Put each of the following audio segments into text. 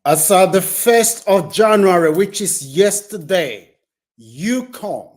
As at the 1st of January, which is yesterday, Yukon,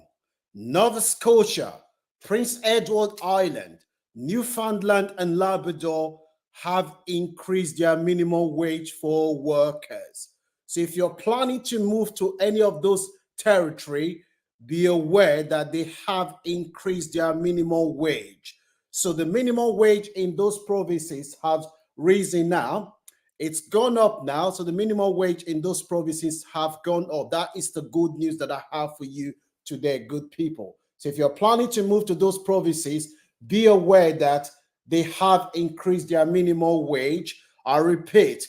Nova Scotia, Prince Edward Island, Newfoundland, and Labrador have increased their minimum wage for workers. So if you're planning to move to any of those territory, be aware that they have increased their minimum wage. So the minimum wage in those provinces has risen now. It's gone up now. So the minimum wage in those provinces have gone up. That is the good news that I have for you today, good people. So if you're planning to move to those provinces, be aware that they have increased their minimum wage. I repeat,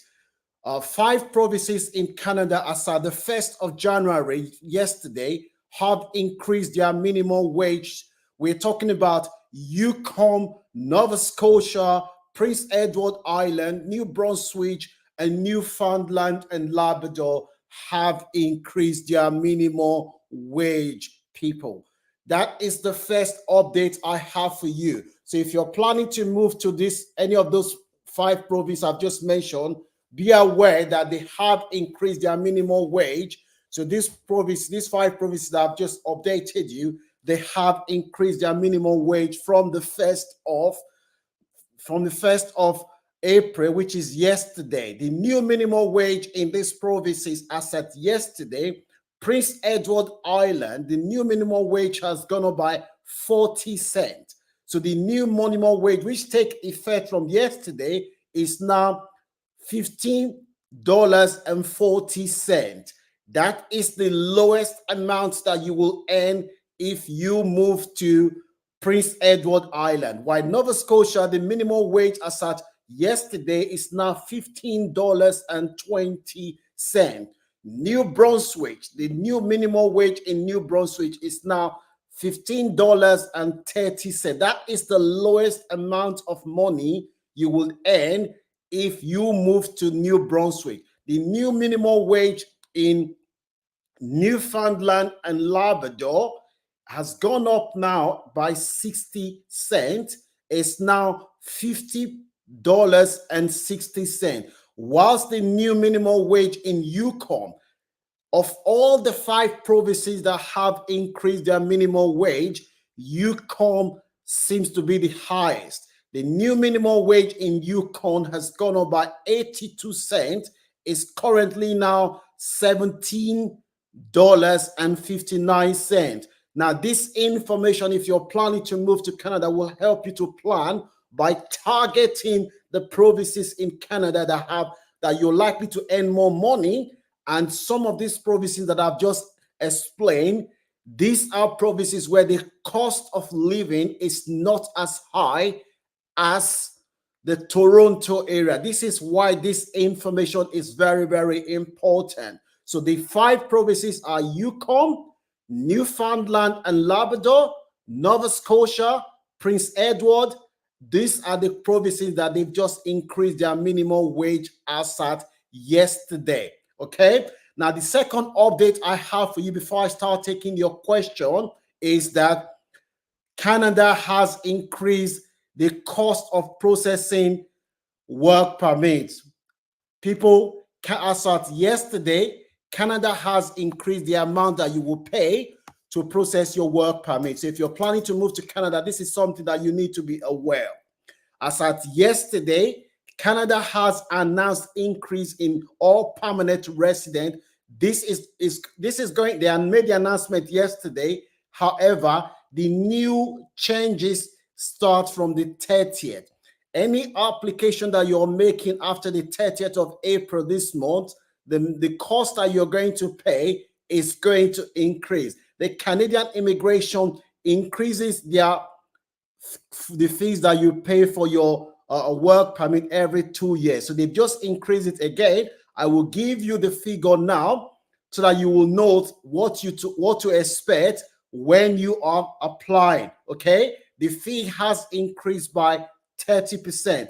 5 provinces in Canada as at the 1st of January, yesterday, have increased their minimum wage. We're talking about Yukon, Nova Scotia, Prince Edward Island, New Brunswick, and Newfoundland and Labrador have increased their minimum wage, people. That is the first update I have for you. So if you're planning to move to any of those 5 provinces I've just mentioned, be aware that they have increased their minimum wage. So these 5 provinces that I've just updated you, they have increased their minimum wage from the 1st of April, which is yesterday. The new minimum wage in these provinces as at yesterday, Prince Edward Island, the new minimum wage has gone up by 40 cents. So the new minimum wage, which take effect from yesterday, is now $15.40. That is the lowest amount that you will earn if you move to Prince Edward Island. While Nova Scotia, the minimum wage as at yesterday is now $15.20. New Brunswick, the new minimum wage in New Brunswick is now $15.30. That is the lowest amount of money you will earn if you move to New Brunswick. The new minimum wage in Newfoundland and Labrador has gone up now by 60 cents. It's now $50.60. Whilst the new minimum wage in Yukon, of all the 5 provinces that have increased their minimum wage, Yukon seems to be the highest. The new minimum wage in Yukon has gone up by 82 cents. It's currently now $17.59. Now, this information, if you're planning to move to Canada, will help you to plan by targeting the provinces in Canada that you're likely to earn more money. And some of these provinces that I've just explained, these are provinces where the cost of living is not as high as the Toronto area. This is why this information is very, very important. So the 5 provinces are Yukon, Newfoundland and Labrador, Nova Scotia, Prince Edward. These are the provinces that they've just increased their minimum wage as at yesterday. Okay. Now, the second update I have for you before I start taking your question is that Canada has increased the cost of processing work permits. People, as at yesterday, Canada has increased the amount that you will pay to process your work permit. So if you're planning to move to Canada, this is something that you need to be aware. As at yesterday, Canada has announced increase in all permanent resident. This is going, they made the announcement yesterday. However, the new changes start from the 30th. Any application that you're making after the 30th of April this month, the cost that you're going to pay is going to increase. The Canadian immigration increases the fees that you pay for your work permit every 2 years. So they've just increased it again. I will give you the figure now so that you will know what to expect when you are applying. Okay, the fee has increased by 30%.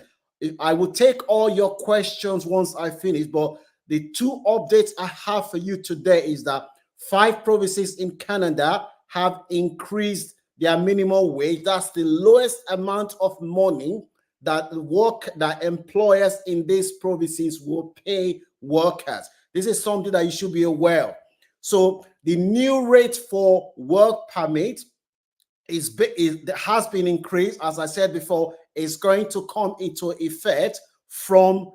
I will take all your questions once I finish, but the 2 updates I have for you today is that 5 provinces in Canada have increased their minimum wage. That's the lowest amount of money that employers in these provinces will pay workers. This is something that you should be aware of. So the new rate for work permit has been increased. As I said before, is going to come into effect from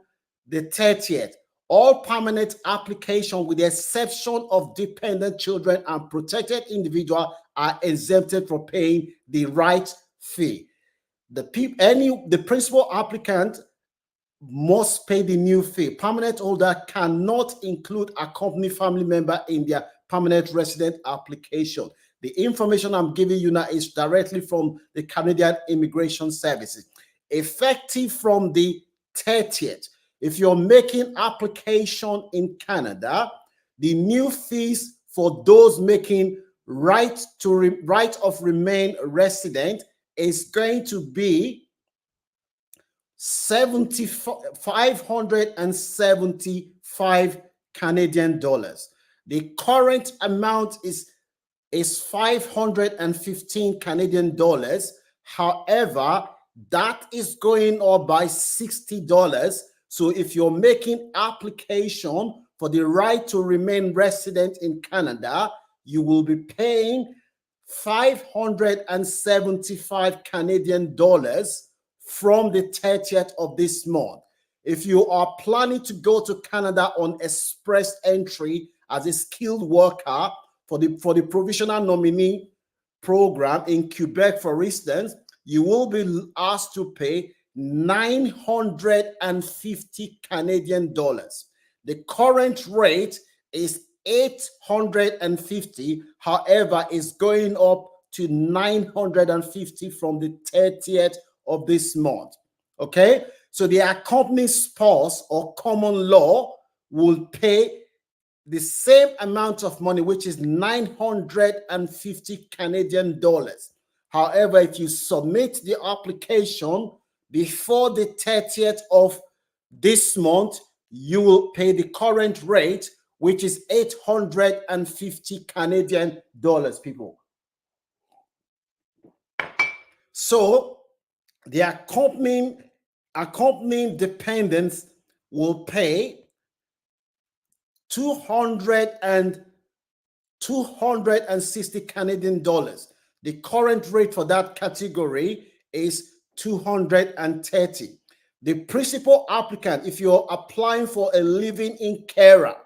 the 30th. All permanent applications, with the exception of dependent children and protected individuals, are exempted from paying the right fee. The principal applicant must pay the new fee. Permanent holder cannot include a company family member in their permanent resident application. The information I'm giving you now is directly from the Canadian Immigration Services. Effective from the 30th, if you're making application in Canada, the new fees for those making right of remain resident is going to be 575 Canadian dollars. The current amount is 515 Canadian dollars. However, that is going up by $60. So if you're making application for the right to remain resident in Canada, you will be paying 575 Canadian dollars from the 30th of this month. If you are planning to go to Canada on express entry as a skilled worker for the provisional nominee program in Quebec, for instance, you will be asked to pay 950 Canadian dollars. The current rate is 850. However, it's going up to 950 from the 30th of this month. Okay, so the accompanying spouse or common law will pay the same amount of money, which is 950 Canadian dollars. However, if you submit the application before the 30th of this month, you will pay the current rate, which is 850 Canadian dollars, people. So the accompanying dependents will pay 260 Canadian dollars. The current rate for that category is 230. The principal applicant, if you're applying for a living-in carer,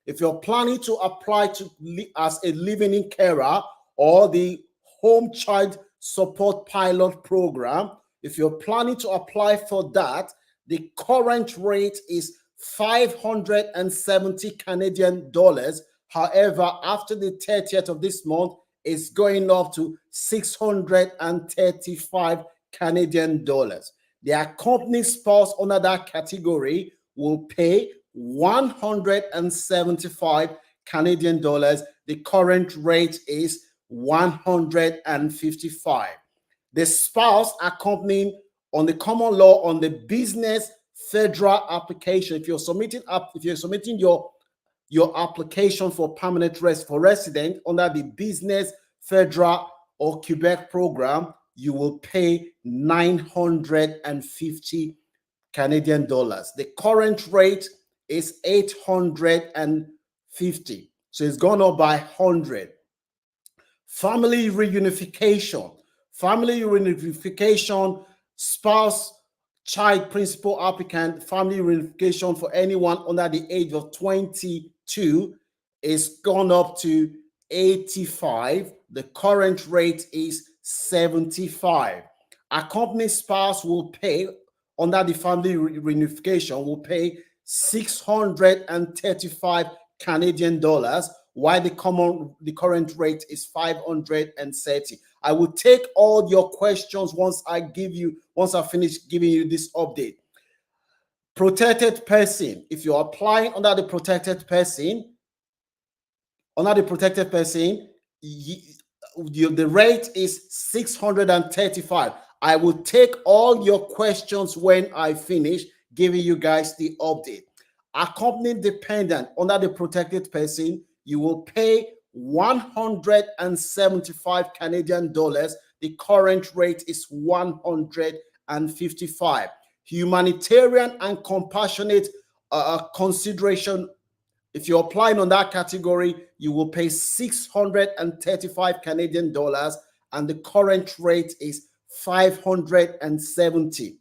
if you're planning to apply as a living-in carer or the home child support pilot program, if you're planning to apply for that, the current rate is 570 Canadian dollars. However, after the 30th of this month, it's going up to 635 Canadian dollars. The accompanying spouse under that category will pay 175 Canadian dollars. The current rate is 155. The spouse accompanying on the common law on the business federal application, if you're submitting your application for permanent resident under the business federal or Quebec program, you will pay 950 Canadian dollars. The current rate is 850. So it's gone up by 100. Family reunification. Family reunification, spouse, child, principal applicant, family reunification for anyone under the age of 22 is gone up to 85. The current rate is 75. Accompanying spouse will pay under the family reunification will pay 635 Canadian dollars, while the current rate is 530. I will take all your questions once I finish giving you this update. Protected person. If you're applying under the protected person, the rate is 635. I will take all your questions when I finish giving you guys the update. Accompanying dependent under the protected person, you will pay 175 Canadian dollars. The current rate is 150. $555. Humanitarian and compassionate consideration, if you're applying on that category, you will pay 635 Canadian dollars, and the current rate is 570.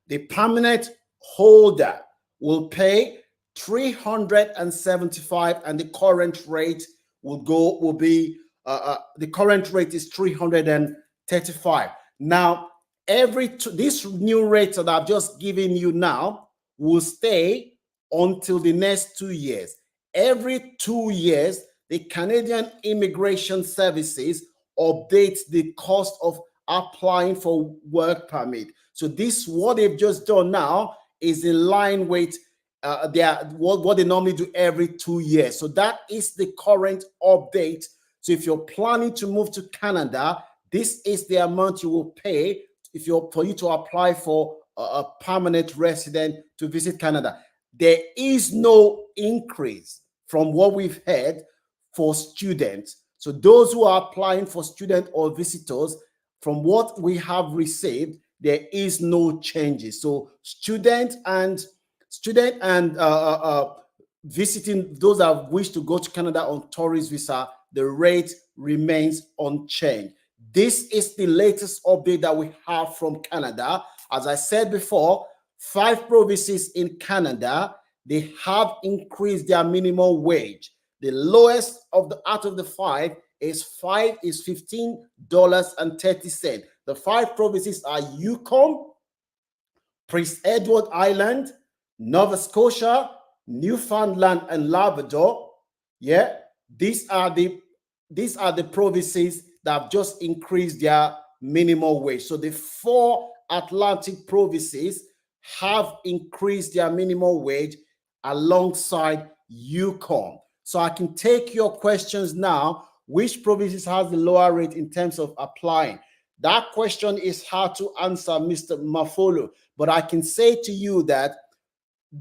The permanent holder will pay 375, and the current rate will be the current rate is 335. Now, this new rate that I've just given you now will stay until the next 2 years. Every 2 years, the Canadian Immigration Services updates the cost of applying for work permit. So this, what they've just done now, is in line with what they normally do every 2 years. So that is the current update. So if you're planning to move to Canada, this is the amount you will pay for you to apply for a permanent resident to visit Canada. There is no increase from what we've heard for students. So those who are applying for student or visitors, from what we have received, there is no changes. So student and visiting, those that wish to go to Canada on tourist visa, the rate remains unchanged. This is the latest update that we have from Canada. As I said before, 5 provinces in Canada, they have increased their minimum wage. The lowest out of the 5 is $15.30. The 5 provinces are Yukon, Prince Edward Island, Nova Scotia, Newfoundland, and Labrador. Yeah, these are the provinces that have just increased their minimum wage. So the 4 Atlantic provinces have increased their minimum wage alongside Yukon. So I can take your questions now. Which provinces has the lower rate in terms of applying? That question is hard to answer, Mr. Mafolo, but I can say to you that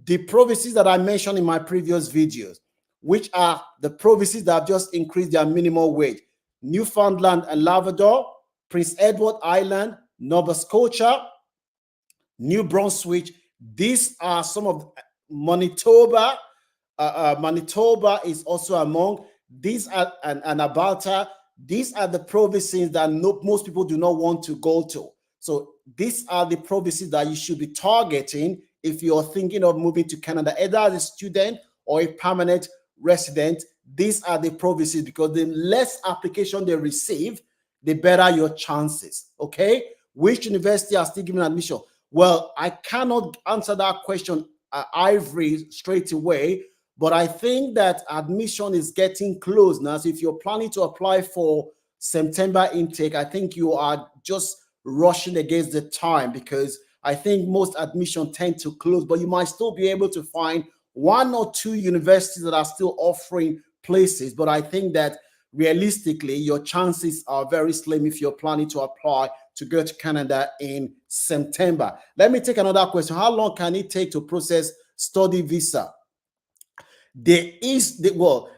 the provinces that I mentioned in my previous videos, which are the provinces that have just increased their minimum wage: Newfoundland and Labrador, Prince Edward Island, Nova Scotia, New Brunswick. These are some of Manitoba. Manitoba is also among these, and Alberta. These are the provinces that most people do not want to go to. So these are the provinces that you should be targeting if you're thinking of moving to Canada, either as a student or a permanent resident. These are the provinces, because the less application they receive, the better your chances. Okay, which university are still giving admission? Well, I cannot answer that question, Ivory, straight away, but I think that admission is getting close now. So if you're planning to apply for September intake, I think you are just rushing against the time, because I think most admission tend to close, but you might still be able to find 1 or 2 universities that are still offering places. But I think that realistically, your chances are very slim if you're planning to apply to go to Canada in September. Let me take another question. How long can it take to process study visa?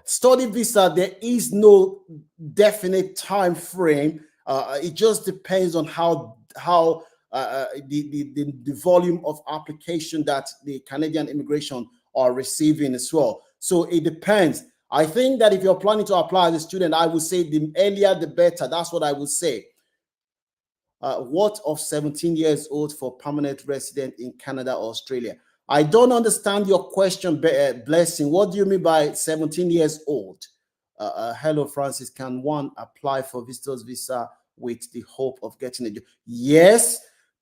Study visa, there is no definite time frame. It just depends on how the volume of application that the Canadian immigration are receiving as well. So it depends. I think that if you're planning to apply as a student, I would say the earlier the better. That's what I would say. What of 17 years old for permanent resident in Canada or Australia? I don't understand your question, Blessing. What do you mean by 17 years old? Hello, Francis. Can one apply for visitor's visa with the hope of getting a job? Yes,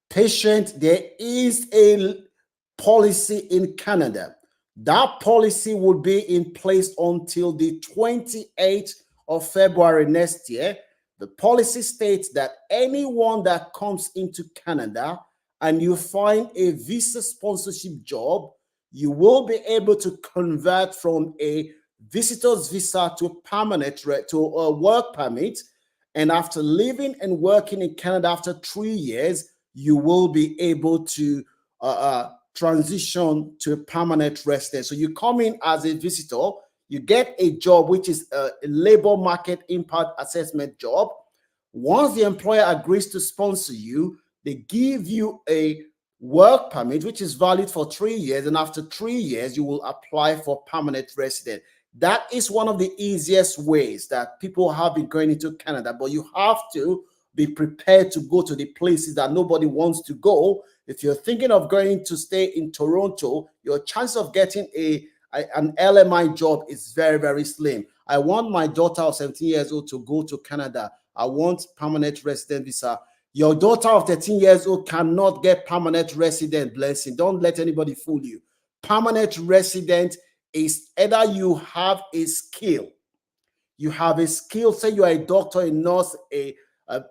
patient. There is a policy in Canada. That policy will be in place until the 28th of February next year. The policy states that anyone that comes into Canada and you find a visa sponsorship job, you will be able to convert from a visitor's visa to a permanent to a work permit. And after living and working in Canada after 3 years, you will be able to transition to a permanent resident. So you come in as a visitor, you get a job, which is a labor market impact assessment job. Once the employer agrees to sponsor you, they give you a work permit, which is valid for 3 years. And after 3 years, you will apply for permanent resident. That is one of the easiest ways that people have been going into Canada, but you have to be prepared to go to the places that nobody wants to go. If you're thinking of going to stay in Toronto, your chance of getting an LMI job is very, very slim. I want my daughter of 17 years old to go to Canada. I want permanent resident visa. Your daughter of 13 years old cannot get permanent resident, blessing. Don't let anybody fool you. Permanent resident is either you have a skill. You have a skill, say you are a doctor, a nurse, a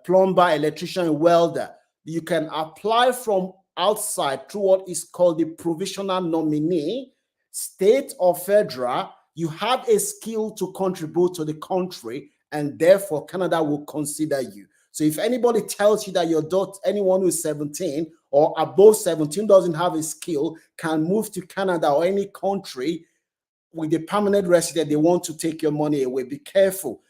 plumber, electrician, a welder. You can apply from outside through what is called the provisional nominee, state or federal. You have a skill to contribute to the country, and therefore Canada will consider you. So if anybody tells you that your daughter, anyone who is 17 or above 17 doesn't have a skill, can move to Canada or any country with the permanent resident, they want to take your money away. Be careful.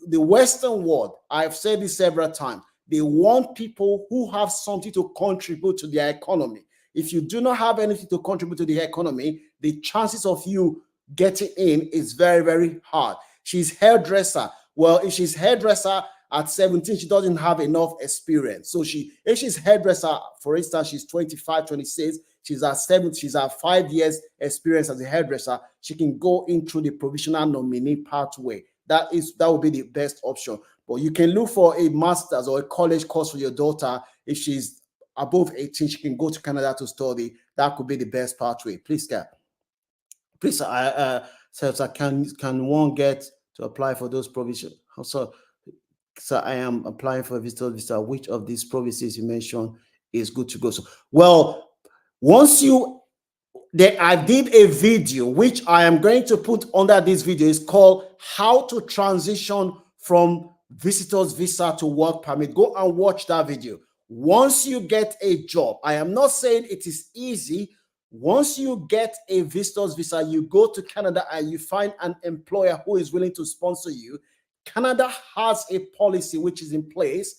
The Western world, I've said this several times, they want people who have something to contribute to their economy. If you do not have anything to contribute to the economy, the chances of you getting in is very, very hard. She's hairdresser. Well, if she's hairdresser at 17, she doesn't have enough experience. So if she's hairdresser, for instance, she's 25, 26, she's at 5 years experience as a hairdresser, she can go in through the provisional nominee pathway. That would be the best option. But you can look for a master's or a college course for your daughter. If she's above 18, she can go to Canada to study. That could be the best pathway. Please, please, so can one get to apply for those provisions? So I am applying for a visitor visa. Which of these provinces you mentioned is good to go? So, well, once I did a video, which I am going to put under this video. It's called How to Transition from Visitor's Visa to Work Permit. Go and watch that video. Once you get a job, I am not saying it is easy. Once you get a visitor's visa, you go to Canada and you find an employer who is willing to sponsor you. Canada has a policy which is in place.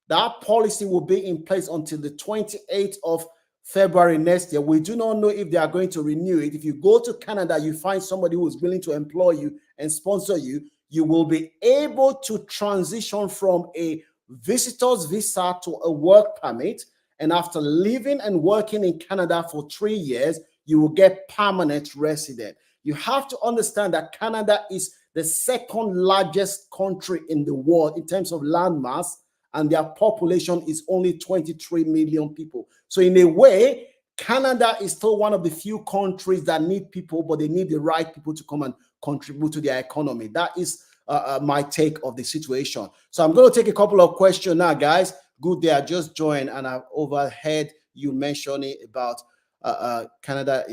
That policy will be in place until the 28th of February next year. We do not know if they are going to renew it. If you go to Canada, you find somebody who is willing to employ you and sponsor you, you will be able to transition from a visitor's visa to a work permit. And after living and working in Canada for 3 years, you will get permanent resident. You have to understand that Canada is the second largest country in the world in terms of landmass, and their population is only 23 million people. So in a way, Canada is still one of the few countries that need people, but they need the right people to come and contribute to their economy. That is my take of the situation. So I'm going to take a couple of questions now, guys. Good day, I just joined and I've overheard you mentioning about Canada.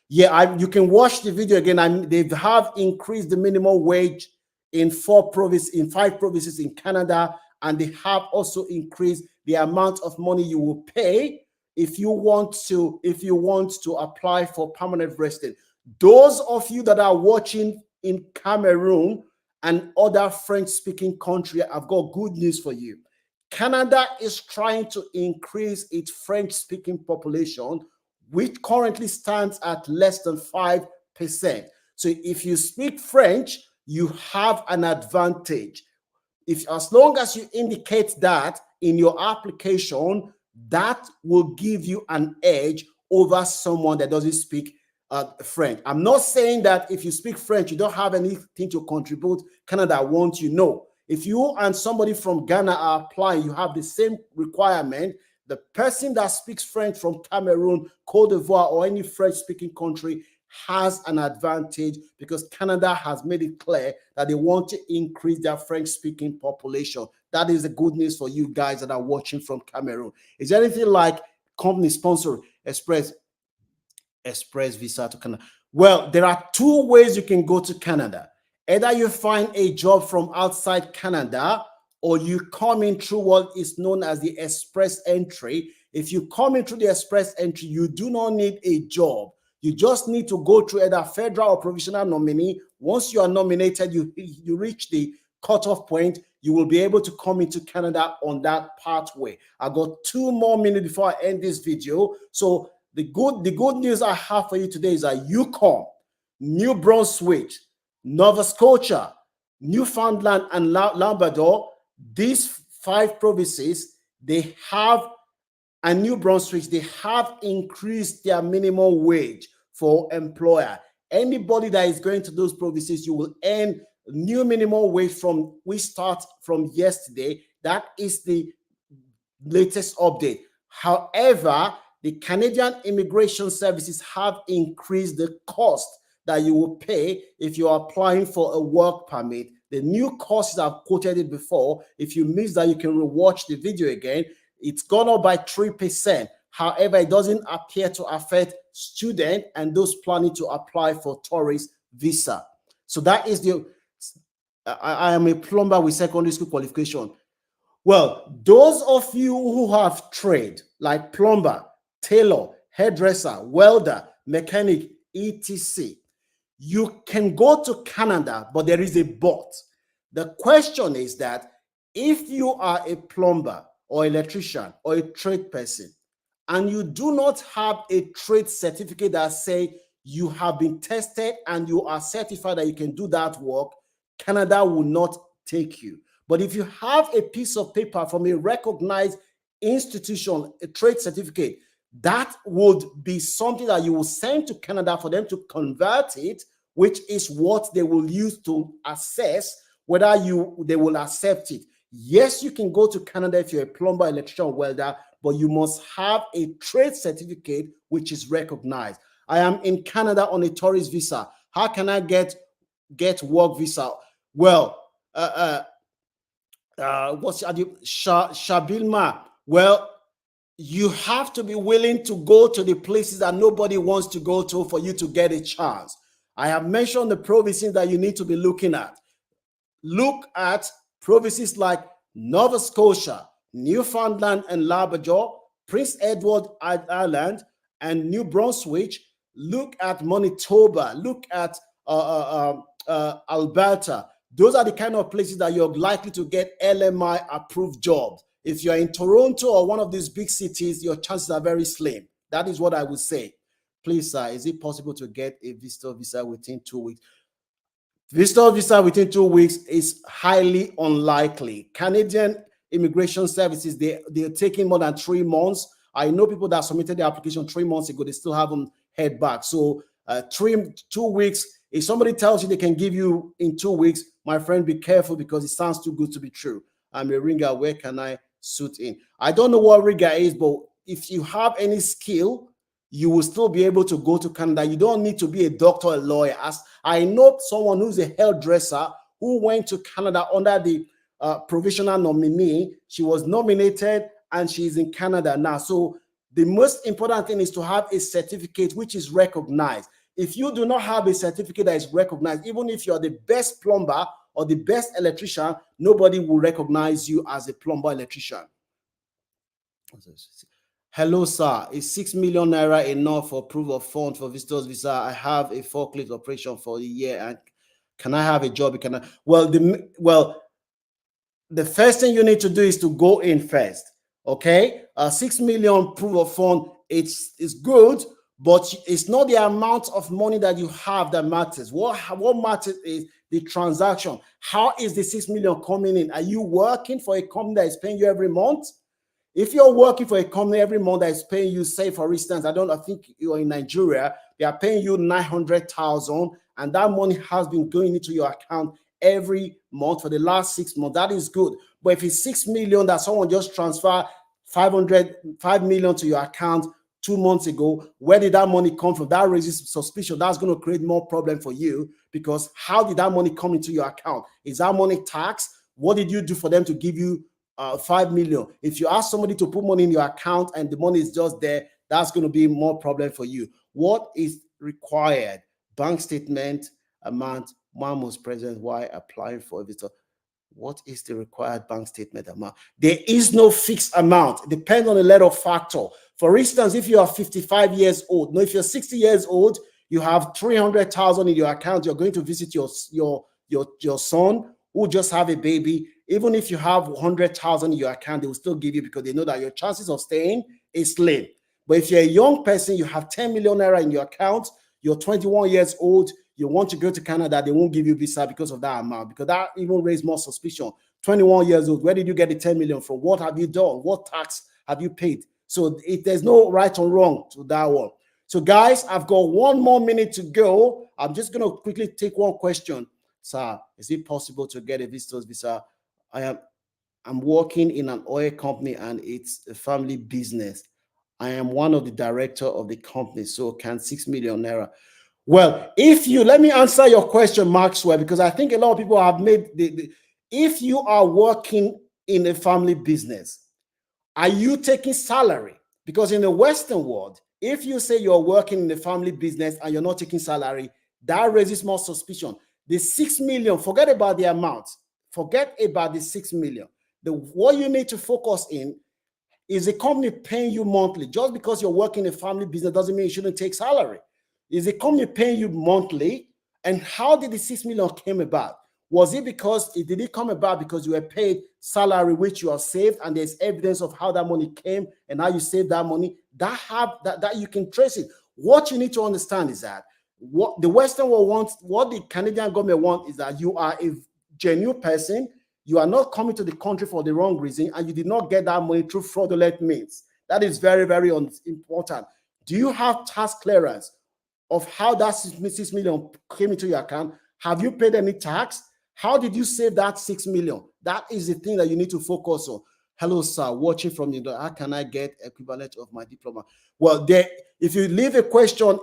You can watch the video again. They have increased the minimum wage in 5 provinces in Canada, and they have also increased the amount of money you will pay if you want to apply for permanent resident. Those of you that are watching in Cameroon and other French-speaking countries, I've got good news for you. Canada is trying to increase its French-speaking population, which currently stands at less than 5%. So if you speak French, you have an advantage. As long as you indicate that in your application, that will give you an edge over someone that doesn't speak French. I'm not saying that if you speak French, you don't have anything to contribute. Canada wants you. No. If you and somebody from Ghana are applying, you have the same requirement. The person that speaks French from Cameroon, Cote d'Ivoire, or any French-speaking country has an advantage because Canada has made it clear that they want to increase their French-speaking population. That is the good news for you guys that are watching from Cameroon. Is there anything like company sponsor express visa to Canada? Well, there are 2 ways you can go to Canada. Either you find a job from outside Canada, or you come in through what is known as the express entry. If you come in through the express entry, you do not need a job. You just need to go through either federal or provisional nominee. Once you are nominated, you reach the cutoff point, you will be able to come into Canada on that pathway. I got 2 more minutes before I end this video. So the good news I have for you today is that Yukon, New Brunswick, Nova Scotia, Newfoundland, and Labrador, these 5 provinces, they have, and New Brunswick, they have increased their minimum wage for employer. Anybody that is going to those provinces, you will earn new minimum wage we start from yesterday. That is the latest update. However, the Canadian Immigration Services have increased the cost that you will pay if you are applying for a work permit. The new costs I've quoted it before. If you missed that, you can rewatch the video again. It's gone up by 3%. However, it doesn't appear to affect students and those planning to apply for tourist visa. So that is I am a plumber with secondary school qualification. Well, those of you who have trade like plumber, tailor, hairdresser, welder, mechanic, etc., you can go to Canada, but there is a but. The question is that if you are a plumber or electrician or a trade person, and you do not have a trade certificate that say you have been tested and you are certified that you can do that work, Canada will not take you. But if you have a piece of paper from a recognized institution, a trade certificate, that would be something that you will send to Canada for them to convert it, which is what they will use to assess whether they will accept it. Yes, you can go to Canada if you're a plumber, electrician, welder, but you must have a trade certificate which is recognized. I am in Canada on a tourist visa. How can I get work visa? Well, what's Shabilma? Well, you have to be willing to go to the places that nobody wants to go to for you to get a chance. I have mentioned the provinces that you need to be looking at. Look at provinces like Nova Scotia, Newfoundland and Labrador, Prince Edward Island, and New Brunswick. Look at Manitoba. Look at Alberta. Those are the kind of places that you're likely to get LMI approved jobs. If you're in Toronto or one of these big cities, your chances are very slim. That is what I would say. Please, sir, is it possible to get a visitor visa within 2 weeks? Visitor visa within 2 weeks is highly unlikely. Canadian Immigration Services, they're taking more than 3 months. I know people that submitted their application 3 months ago, they still haven't heard back. So 2 weeks, if somebody tells you they can give you in 2 weeks, my friend, be careful because it sounds too good to be true. I'm a ringer. Where can I suit in? I don't know what ringer is, but if you have any skill, you will still be able to go to Canada. You don't need to be a doctor or a lawyer. As I know someone who's a hairdresser who went to Canada under the provisional nominee. She was nominated and she's in Canada now. So the most important thing is to have a certificate which is recognized. If you do not have a certificate that is recognized, even if you're the best plumber or the best electrician, nobody will recognize you as a plumber electrician. Hello, sir. Is 6 million naira enough for proof of fund for visitors visa? I have a forklift operation for a year, and can I have a job? Well, the first thing you need to do is to go in first. Okay, 6 million proof of fund. It's good, but it's not the amount of money that you have that matters. What matters is the transaction. How is the 6 million coming in? Are you working for a company that is paying you every month? If you're working for a company every month that is paying you, say for instance, I think you're in Nigeria, they are paying you 900,000, and that money has been going into your account every month for the last 6 months. That is good. But if it's 6 million that someone just transferred 5 million to your account 2 months ago, where did that money come from? That raises suspicion. That's going to create more problem for you, because how did that money come into your account? Is that money taxed? What did you do for them to give you 5 million? If you ask somebody to put money in your account and the money is just there, that's going to be more problem for you. What is required? Bank statement, amount, one was present while applying for a visitor. What is the required bank statement amount? There is no fixed amount. It depends on a lot of factors. For instance, if you are 55 years old, no, if you're 60 years old, you have 300,000 in your account, you're going to visit your son, who just have a baby, even if you have 100,000 in your account, they will still give you because they know that your chances of staying is slim. But if you're a young person, you have 10 million naira in your account, you're 21 years old, you want to go to Canada, they won't give you visa because of that amount, because that even raised more suspicion. 21 years old, where did you get the 10 million from? What have you done? What tax have you paid? So there's no right or wrong to that one. So guys, I've got 1 more minute to go. I'm just going to quickly take one question. Sir, is it possible to get a visitor's visa? I'm working in an oil company and it's a family business. I am one of the director of the company. So can 6 million naira? Well, let me answer your question, Maxwell, because I think a lot of people have made if you are working in a family business, are you taking salary? Because in the Western world, if you say you're working in a family business and you're not taking salary, that raises more suspicion. The 6 million, forget about the amount. Forget about the 6 million. What you need to focus in is the company paying you monthly. Just because you're working in a family business doesn't mean you shouldn't take salary. Is the company paying you monthly? And how did the 6 million came about? Was it did it come about because you were paid salary which you have saved and there's evidence of how that money came and how you saved that money? That you can trace it. What you need to understand is that what the Western world wants, what the Canadian government wants is that you are a genuine person, you are not coming to the country for the wrong reason, and you did not get that money through fraudulent means. That is very, very important. Do you have tax clearance of how that 6 million came into your account? Have you paid any tax? How did you save that 6 million? That is the thing that you need to focus on. Hello, sir, watching from you. How can I get equivalent of my diploma? Well, if you leave a question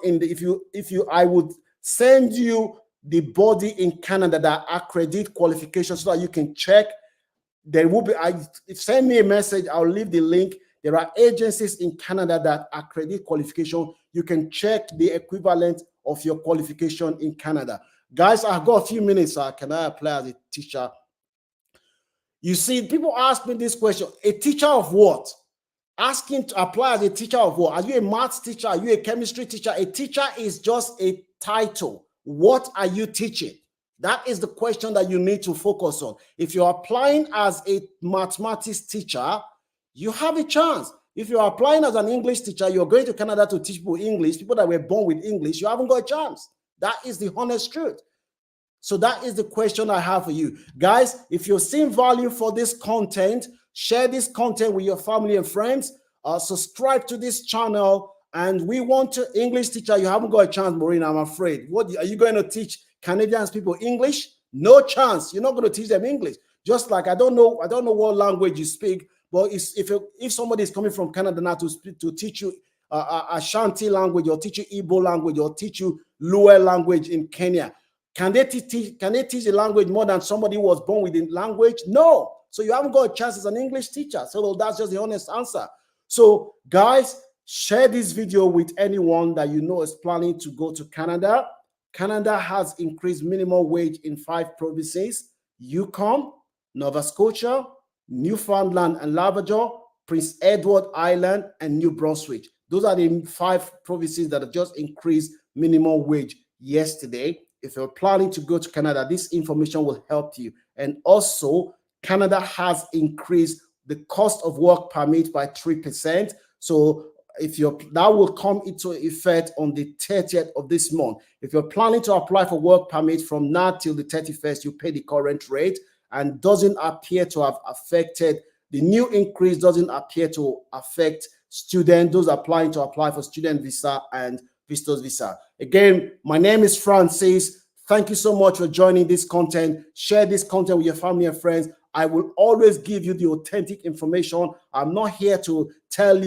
I would send you the body in Canada that accredit qualifications so that you can check. There will be, send me a message, I'll leave the link. There are agencies in Canada that accredit qualification. You can check the equivalent of your qualification in Canada. Guys, I've got a few minutes. Can I apply as a teacher? You see, people ask me this question: a teacher of what? Asking to apply as a teacher of what? Are you a maths teacher? Are you a chemistry teacher? A teacher is just a title. What are you teaching? That is the question that you need to focus on. If you're applying as a mathematics teacher, you have a chance. If you're applying as an English teacher, you're going to Canada to teach people English, people that were born with English, you haven't got a chance. That is the honest truth. So that is the question I have for you. Guys, if you're seeing value for this content, share this content with your family and friends. Subscribe to this channel. And we want to, English teacher, you haven't got a chance, Maureen, I'm afraid. What are you going to teach Canadians people English? No chance. You're not going to teach them English. Just like I don't know what language you speak, but if somebody is coming from Canada now to teach you Ashanti language, or teach you Igbo language, or teach you Luo language in Kenya, can they teach the language more than somebody who was born with the language? No. So you haven't got a chance as an English teacher. So that's just the honest answer. So guys, share this video with anyone that you know is planning to go to Canada. Canada has increased minimum wage in 5 provinces: Yukon, Nova Scotia, Newfoundland and Labrador, Prince Edward Island, and New Brunswick. Those are the 5 provinces that have just increased minimum wage yesterday. If you're planning to go to Canada, this information will help you. And also, Canada has increased the cost of work permit by 3%. So that will come into effect on the 30th of this month. If you're planning to apply for work permit from now till the 31st, you pay the current rate, and doesn't appear to have affected, the new increase doesn't appear to affect students, those applying to apply for student visa and visitors visa. Again, my name is Francis. Thank you so much for joining this content. Share this content with your family and friends. I will always give you the authentic information. I'm not here to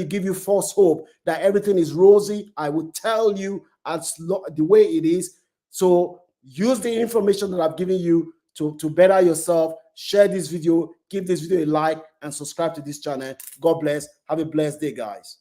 give you false hope that everything is rosy. I will tell you the way it is. So use the information that I've given you to better yourself. Share this video, give this video a like, and subscribe to this channel. God bless. Have a blessed day, guys.